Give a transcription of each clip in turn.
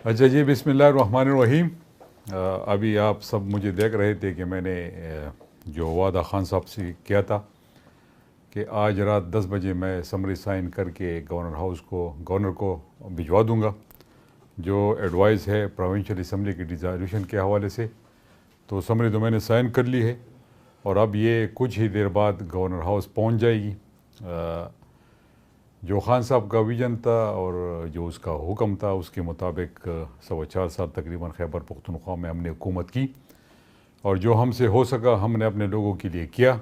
اچھا جی، بسم اللہ الرحمن الرحیم. ابھی آپ سب مجھے دیکھ رہے تھے کہ میں نے جو وعدہ خان صاحب سے کیا تھا کہ آج رات 10 بجے میں سمری سائن کر کے گورنر کو بھجوا دوں گا جو ایڈوائز ہے پروونشل اسمبلی کی ڈیزالوشن کے حوالے سے. تو سمری تو میں نے سائن کر لی ہے اور اب یہ کچھ ہی دیر بعد گورنر ہاؤس پہنچ جائے گی. جو خان صاحب کا ویژن تھا اور جو اس کا حکم تھا اس کے مطابق 4.25 سال تقریباً خیبر پختونخوا میں ہم نے حکومت کی اور جو ہم سے ہو سکا ہم نے اپنے لوگوں کے لیے کیا.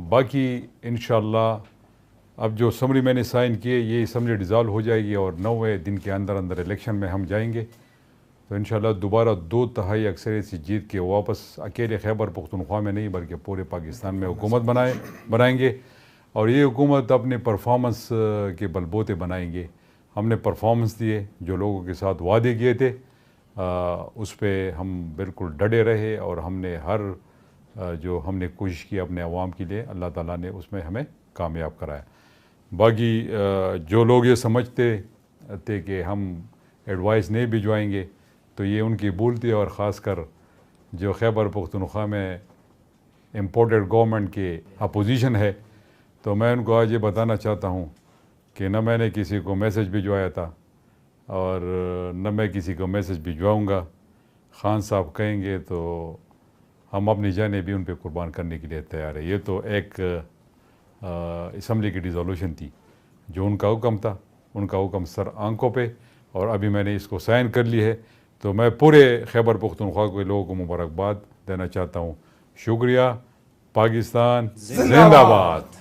باقی انشاءاللہ اب جو سمری میں نے سائن کیے یہ اسمبلی ڈیزالو ہو جائے گی اور 90 دن کے اندر الیکشن میں ہم جائیں گے تو انشاءاللہ دوبارہ 2/3 اکثریت سے جیت کے واپس اکیلے خیبر پختونخوا میں نہیں بلکہ پورے پاکستان میں حکومت بنائیں گے. اور یہ حکومت اپنے پرفارمنس کے بل بوتے بنائیں گے. ہم نے پرفارمنس دیے، جو لوگوں کے ساتھ وعدے کیے تھے اس پہ ہم بالکل ڈٹے رہے اور ہم نے جو ہم نے کوشش کی اپنے عوام کے لیے اللہ تعالیٰ نے اس میں ہمیں کامیاب کرایا. باقی جو لوگ یہ سمجھتے تھے کہ ہم ایڈوائس نہیں بھجوائیں گے تو یہ ان کی بھول تھی، اور خاص کر جو خیبر پختونخوا میں امپورٹڈ گورنمنٹ کے اپوزیشن ہے تو میں ان کو آج یہ بتانا چاہتا ہوں کہ نہ میں نے کسی کو میسج بھجوایا تھا اور نہ میں کسی کو میسج بھجواؤں گا. خان صاحب کہیں گے تو ہم اپنی جانیں بھی ان پہ قربان کرنے کے لیے تیار ہے. یہ تو ایک اسمبلی کی ڈیزالوشن تھی جو ان کا حکم تھا، ان کا حکم سر آنکھوں پہ، اور ابھی میں نے اس کو سائن کر لی ہے. تو میں پورے خیبر پختونخوا کے لوگوں کو مبارکباد دینا چاہتا ہوں. شکریہ. پاکستان زندہ باد.